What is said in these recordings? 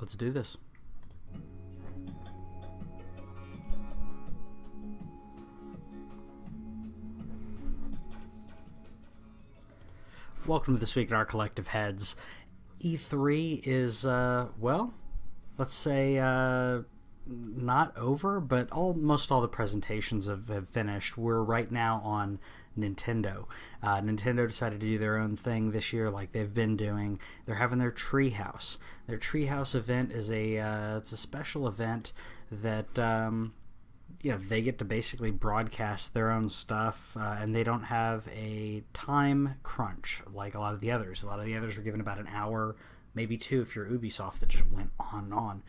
Let's do this. Welcome to This Week in Our Collective Heads. E3 is, well, let's say not over, but almost all the presentations have finished. We're right now on Nintendo. Nintendo decided to do their own thing this year like they've been doing. They're having their Treehouse. Their Treehouse event is it's a special event that they get to basically broadcast their own stuff, and they don't have a time crunch like a lot of the others. A lot of the others were given about an hour, maybe two if you're Ubisoft, that just went on and on.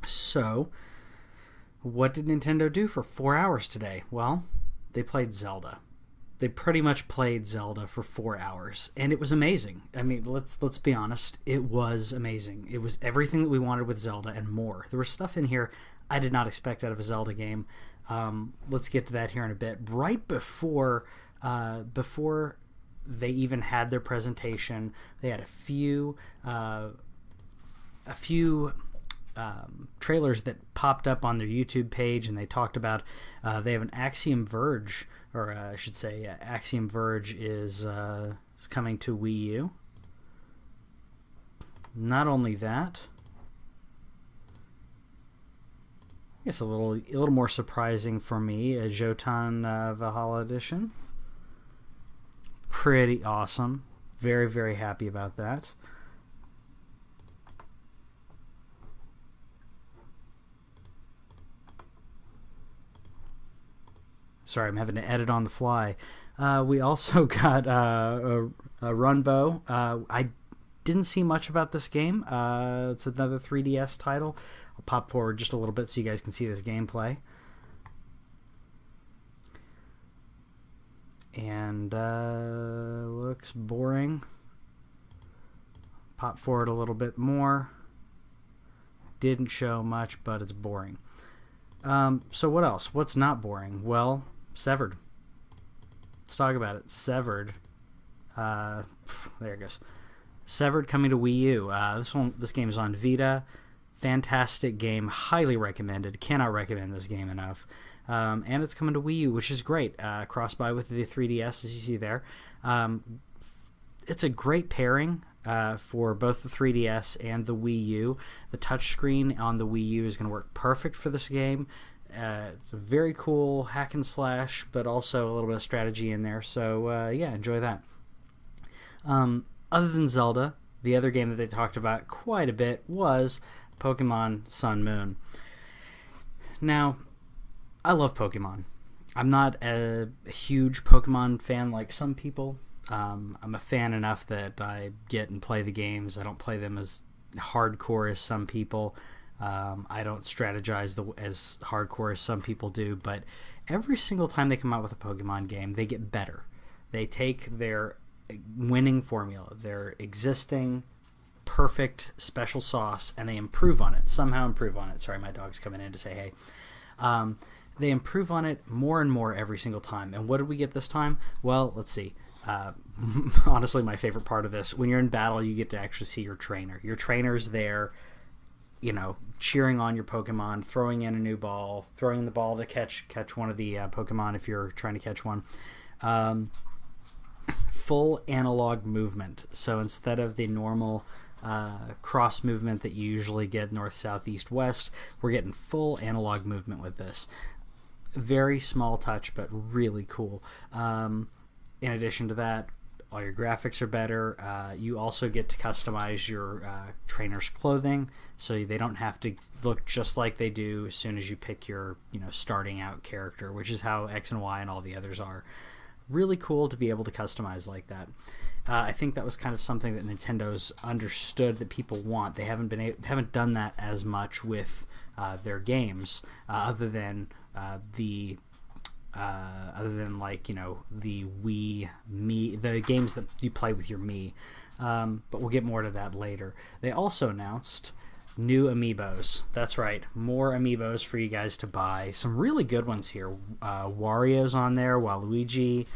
So, what did Nintendo do for 4 hours today? Well, they played Zelda. They pretty much played Zelda for 4 hours, and it was amazing. I mean, let's be honest. It was amazing. It was everything that we wanted with Zelda and more. There was stuff in here I did not expect out of a Zelda game. Let's get to that here in a bit. Right before they even had their presentation, they had a few trailers that popped up on their YouTube page, and they talked about they have an Axiom Verge, or I should say Axiom Verge is coming to Wii U. Not only that, I guess a little more surprising for me, a Jotun Valhalla edition. Pretty awesome. Very, very happy about that. Sorry, I'm having to edit on the fly. We also got a Runbow. I didn't see much about this game. It's another 3DS title. I'll pop forward just a little bit so you guys can see this gameplay. And looks boring. Pop forward a little bit more. Didn't show much, but it's boring. So what else? What's not boring? Well, Severed. Let's talk about it. Severed. There it goes. Severed coming to Wii U. This game is on Vita. Fantastic game. Highly recommended. Cannot recommend this game enough. And it's coming to Wii U, which is great. Cross-buy with the 3DS, as you see there. It's a great pairing for both the 3DS and the Wii U. The touchscreen on the Wii U is going to work perfect for this game. It's a very cool hack and slash, but also a little bit of strategy in there. So, yeah, enjoy that. Other than Zelda, the other game that they talked about quite a bit was Pokemon Sun Moon. Now, I love Pokemon. I'm not a huge Pokemon fan like some people. I'm a fan enough that I get and play the games. I don't play them as hardcore as some people. I don't strategize as hardcore as some people do, but every single time they come out with a Pokemon game, they get better. They take their winning formula, their existing perfect special sauce, and they improve on it. Somehow improve on it. Sorry, my dog's coming in to say hey. They improve on it more and more every single time. And what did we get this time? Well, let's see. Honestly, my favorite part of this, when you're in battle, you get to actually see your trainer. Your trainer's there, cheering on your Pokemon, throwing in a new ball, throwing the ball to catch one of the Pokemon if you're trying to catch one. Full analog movement. So instead of the normal cross movement that you usually get north, south, east, west, we're getting full analog movement with this. Very small touch, but really cool. In addition to that, all your graphics are better. You also get to customize your trainer's clothing, so they don't have to look just like they do as soon as you pick your starting out character, which is how X and Y and all the others are. Really cool to be able to customize like that. I think that was kind of something that Nintendo's understood that people want. They haven't done that as much with their games, other than the Wii Me, the games that you play with your Mii. But we'll get more to that later. They also announced new Amiibos. That's right, more Amiibos for you guys to buy. Some really good ones here. Wario's on there, Waluigi.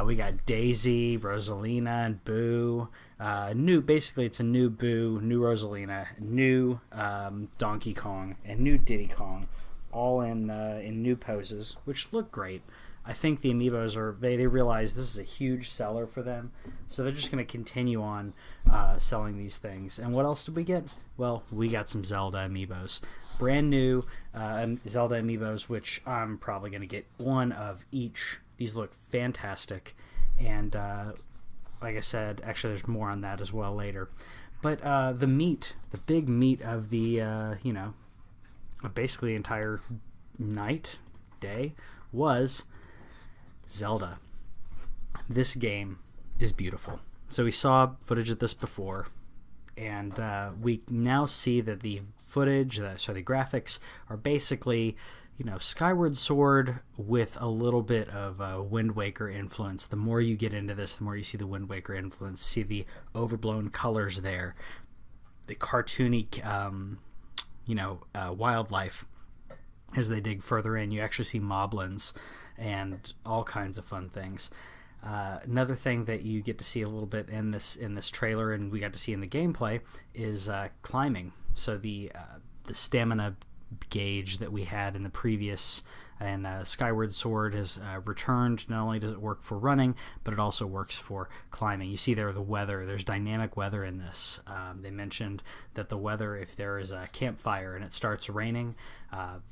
We got Daisy, Rosalina, and Boo. Basically, it's a new Boo, new Rosalina, new Donkey Kong, and new Diddy Kong, all in new poses, which look great. I think the Amiibos they realize this is a huge seller for them, so they're just going to continue on selling these things. And what else did we get? Well, we got some Zelda Amiibos. Brand new Zelda Amiibos, which I'm probably going to get one of each. These look fantastic. And like I said, actually there's more on that as well later. But the big meat of the, of basically the entire day was Zelda. This game is beautiful. So we saw footage of this before, and we now see that the footage, the graphics are basically, Skyward Sword with a little bit of Wind Waker influence. The more you get into this, the more you see the Wind Waker influence, see the overblown colors there, the cartoony, wildlife. As they dig further in, you actually see moblins and all kinds of fun things. Another thing that you get to see a little bit in this trailer, and we got to see in the gameplay, is climbing. So the stamina gauge that we had in the previous and Skyward Sword has returned. Not only does it work for running, but it also works for climbing. You see there the weather. There's dynamic weather in this. They mentioned that the weather, if there is a campfire and it starts raining,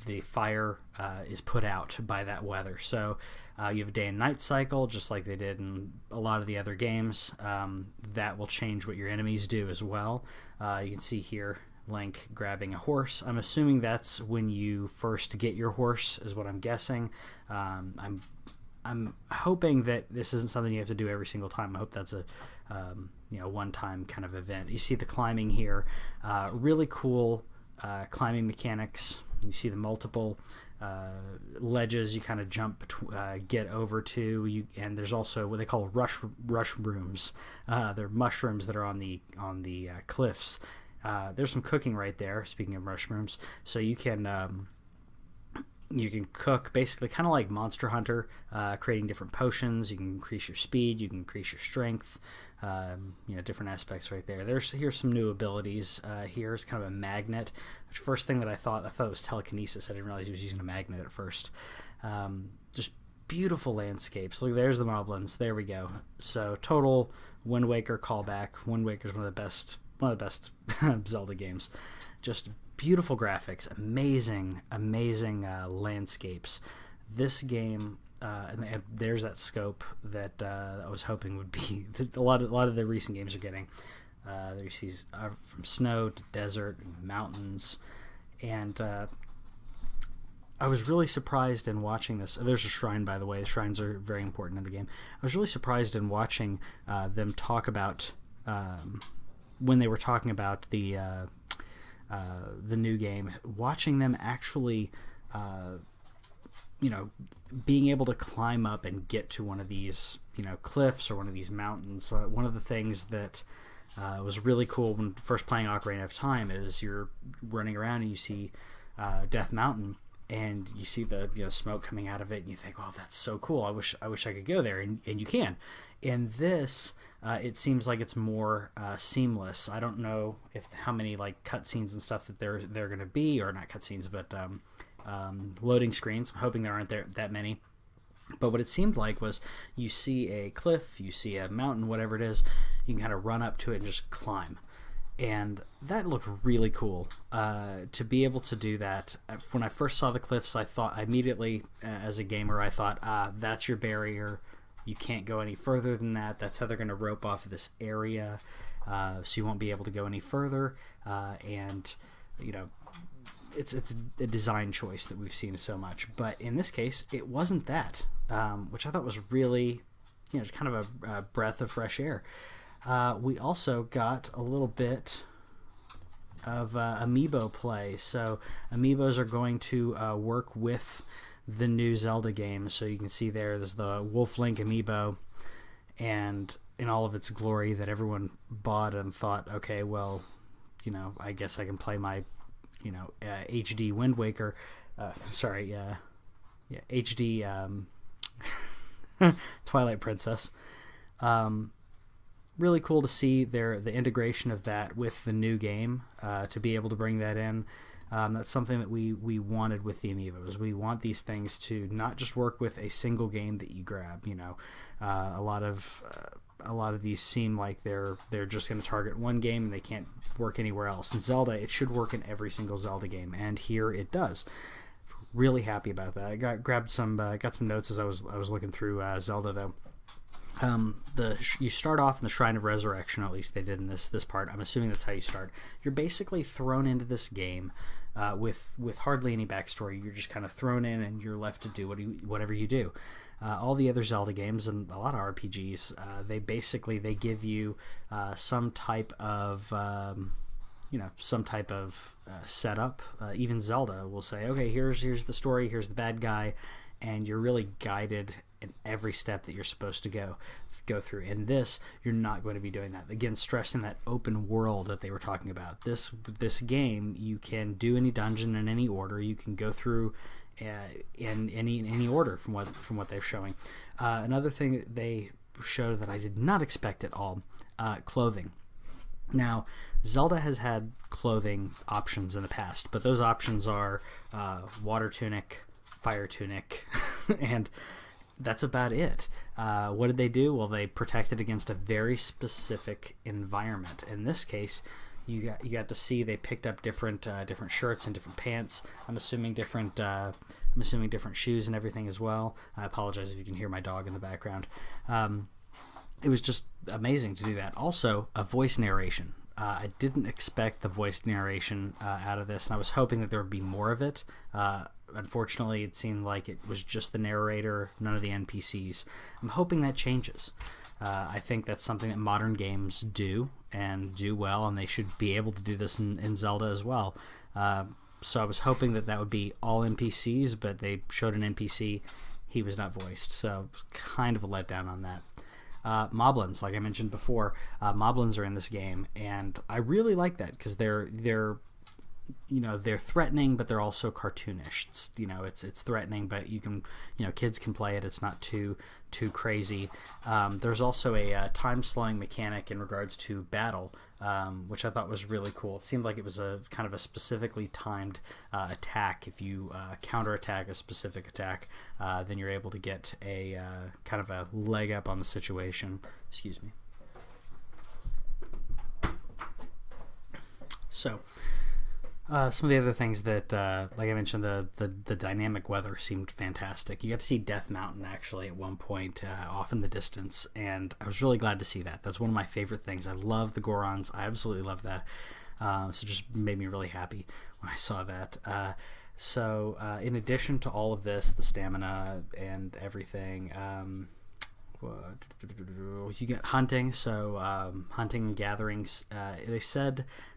the fire is put out by that weather. So you have a day and night cycle, just like they did in a lot of the other games. That will change what your enemies do as well. You can see here Link grabbing a horse. I'm assuming that's when you first get your horse, is what I'm guessing. I'm hoping that this isn't something you have to do every single time. I hope that's a one-time kind of event. You see the climbing here, really cool climbing mechanics. You see the multiple ledges you kind of jump get over to. And there's also what they call rush rooms. They're mushrooms that are on the cliffs. There's some cooking right there, speaking of mushrooms. So you can cook basically kind of like Monster Hunter, creating different potions. You can increase your speed, you can increase your strength, different aspects right there. Here's some new abilities. Here's kind of a magnet. Which first thing that I thought it was telekinesis. I didn't realize he was using a magnet at first. Just beautiful landscapes. Look, there's the moblins. There we go. So total Wind Waker callback. Wind Waker is one of the best Zelda games. Just beautiful graphics, amazing landscapes. This game, and there's that scope that I was hoping would be a lot of the recent games are getting. There you see from snow to desert, mountains, and I was really surprised in watching this. There's a shrine, by the way. Shrines are very important in the game. I was really surprised in watching them talk about when they were talking about the new game, watching them actually, being able to climb up and get to one of these, cliffs or one of these mountains. One of the things that was really cool when first playing Ocarina of Time is you're running around and you see Death Mountain, and you see the smoke coming out of it, and you think, "Oh, that's so cool! I wish I could go there." And you can. In this, it seems like it's more seamless. I don't know how many like cutscenes and stuff that they're going to be, or not cutscenes, but loading screens. I'm hoping there aren't that many. But what it seemed like was you see a cliff, you see a mountain, whatever it is, you can kind of run up to it and just climb. And that looked really cool to be able to do that. When I first saw the cliffs, I thought immediately, as a gamer, I thought, that's your barrier. You can't go any further than that. That's how they're going to rope off this area, so you won't be able to go any further. And it's a design choice that we've seen so much. But in this case, it wasn't that, which I thought was really, kind of a breath of fresh air. We also got a little bit of Amiibo play. So Amiibos are going to work with the new Zelda game. So you can see there's the Wolf Link Amiibo, and in all of its glory that everyone bought and thought, okay, well, I guess I can play my, HD Wind Waker. HD Twilight Princess. really cool to see the integration of that with the new game, to be able to bring that in. That's something that we wanted with the Amiibos. We want these things to not just work with a single game that you grab. A lot of these seem like they're just going to target one game and they can't work anywhere else. In Zelda, it should work in every single Zelda game, and here it does. Really happy about that. I got some notes as I was looking through Zelda though. You start off in the Shrine of Resurrection, or at least they did in this part. I'm assuming that's how you start. You're basically thrown into this game with hardly any backstory. You're just kind of thrown in, and you're left to do whatever you do. All the other Zelda games and a lot of RPGs, they give you some type of setup. Even Zelda will say, okay, here's the story, here's the bad guy, and you're really guided in every step that you're supposed to go through. In this, you're not going to be doing that. Again, stressing that open world that they were talking about. This game, you can do any dungeon in any order. You can go through in any order from what they're showing. Another thing that they showed that I did not expect at all: clothing. Now, Zelda has had clothing options in the past, but those options are water tunic, fire tunic, and that's about it. What did they do? Well, they protected against a very specific environment. In this case, you got to see they picked up different shirts and different pants. I'm assuming different shoes and everything as well. I apologize if you can hear my dog in the background. It was just amazing to do that. Also, a voice narration. I didn't expect the voice narration out of this, and I was hoping that there would be more of it. Unfortunately, it seemed like it was just the narrator, none of the NPCs. I'm hoping that changes. I think that's something that modern games do, and do well, and they should be able to do this in Zelda as well. So I was hoping that would be all NPCs, but they showed an NPC. He was not voiced, so kind of a letdown on that. Moblins, like I mentioned before, Moblins are in this game, and I really like that because they're threatening, but they're also cartoonish. It's threatening, but kids can play it. It's not too crazy. There's also a time slowing mechanic in regards to battle, which I thought was really cool. It seemed like it was a kind of a specifically timed attack. If you counterattack a specific attack, then you're able to get a kind of a leg up on the situation. Excuse me. So, some of the other things that, like I mentioned, the dynamic weather seemed fantastic. You got to see Death Mountain actually at one point off in the distance, and I was really glad to see that. That's one of my favorite things. I love the Gorons. I absolutely love that. So it just made me really happy when I saw that. So in addition to all of this, the stamina and everything, you get hunting. So hunting and gatherings.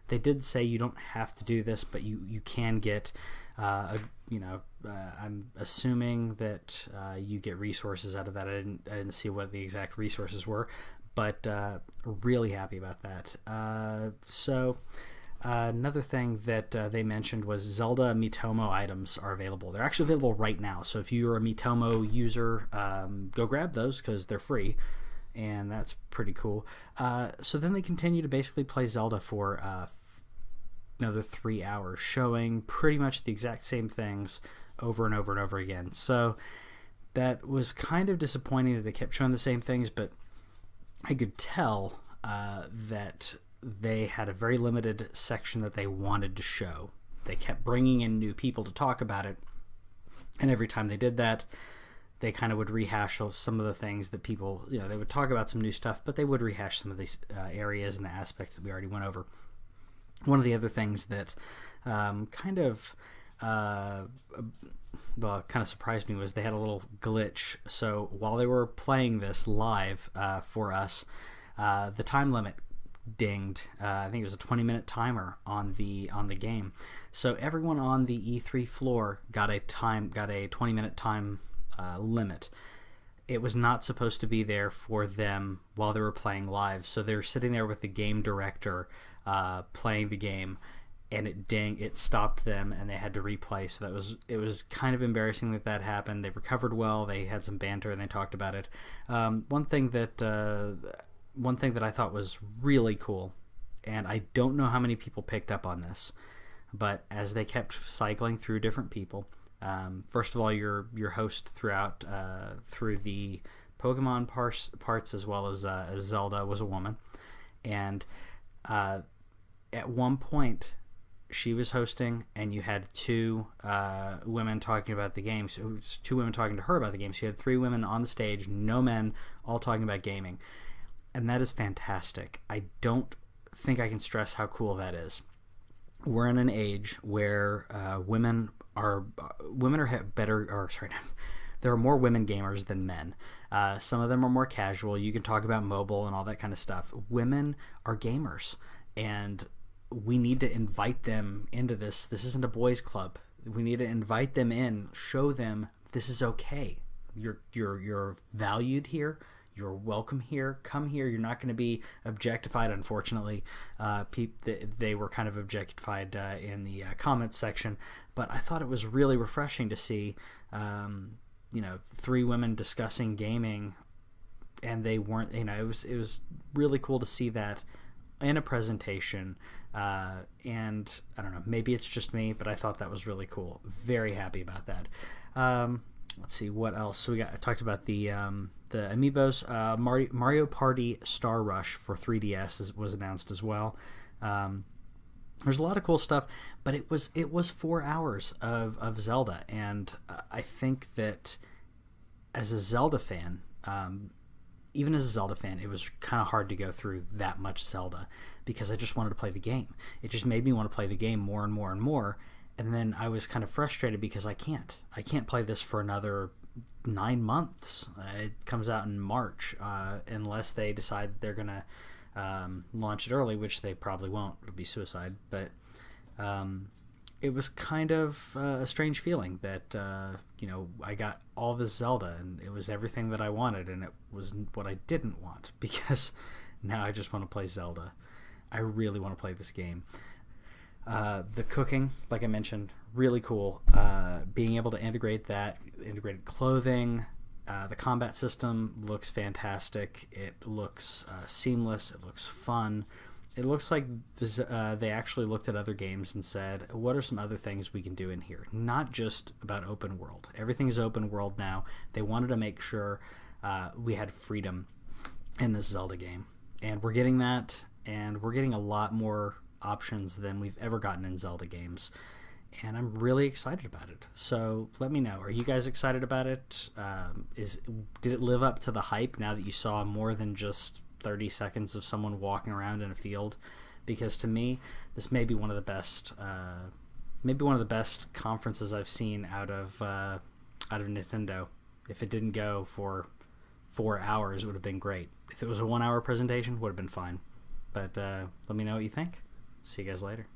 They did say you don't have to do this, but you can get I'm assuming that you get resources out of that. I didn't see what the exact resources were, but really happy about that. Another thing that they mentioned was Zelda Miitomo items are available. They're actually available right now. So if you're a Miitomo user, go grab those because they're free, and that's pretty cool. So then they continue to basically play Zelda for another 3 hours, showing pretty much the exact same things over and over and over again. So that was kind of disappointing that they kept showing the same things, but I could tell that they had a very limited section that they wanted to show. They kept bringing in new people to talk about it, and every time they did that, they kind of would rehash some of the things that people, they would talk about some new stuff, but they would rehash some of these areas and the aspects that we already went over. One of the other things that kind of surprised me was they had a little glitch. So while they were playing this live for us, the time limit dinged. I think it was a 20-minute timer on the game. So everyone on the E3 floor got a 20-minute time limit. It was not supposed to be there for them while they were playing live. So they were sitting there with the game director playing the game, and it stopped them, and they had to replay. So it was kind of embarrassing that happened. They recovered well. They had some banter, and they talked about it. One thing that one thing that I thought was really cool, and I don't know how many people picked up on this, but as they kept cycling through different people, first of all, your host throughout through the Pokemon parts as well as Zelda was a woman, and at one point she was hosting, and you had two women talking about the game. So two women talking to her about the game. So you had three women on the stage, no men, all talking about gaming, and that is fantastic. I don't think I can stress how cool that is. We're in an age where women are better, or sorry, there are more women gamers than men. Some of them are more casual. You can talk about mobile and all that kind of stuff. Women are gamers, and we need to invite them into this. This isn't a boys' club. We need to invite them in, show them this is okay. You're valued here. You're welcome here. Come here. You're not going to be objectified. Unfortunately, they were kind of objectified in the comments section. But I thought it was really refreshing to see, three women discussing gaming, and they weren't. It was really cool to see that in a presentation. And I don't know. Maybe it's just me, but I thought that was really cool. Very happy about that. Let's see what else. So I talked about the Amiibos. Mario Party Star Rush for 3DS was announced as well. There's a lot of cool stuff, but it was 4 hours of Zelda, and I think that as a Zelda fan, even as a Zelda fan, it was kind of hard to go through that much Zelda because I just wanted to play the game. It just made me want to play the game more and more and more. And then I was kind of frustrated because I can't play this for another 9 months. It comes out in March, unless they decide they're going to launch it early, which they probably won't. It'll be suicide. But it was kind of a strange feeling that, I got all this Zelda, and it was everything that I wanted, and it was what I didn't want, because now I just want to play Zelda. I really want to play this game. The cooking, like I mentioned, really cool. Being able to integrated clothing, the combat system looks fantastic. It looks seamless. It looks fun. It looks like they actually looked at other games and said, what are some other things we can do in here? Not just about open world. Everything is open world now. They wanted to make sure we had freedom in this Zelda game. And we're getting that, and we're getting a lot more options than we've ever gotten in Zelda games, and I'm really excited about it. So let me know, are you guys excited about it? Did it live up to the hype now that you saw more than just 30 seconds of someone walking around in a field? Because to me, this may be one of the best conferences I've seen out of Nintendo. If it didn't go for 4 hours, it would have been great. If it was a 1 hour presentation, would have been fine. But let me know what you think. See you guys later.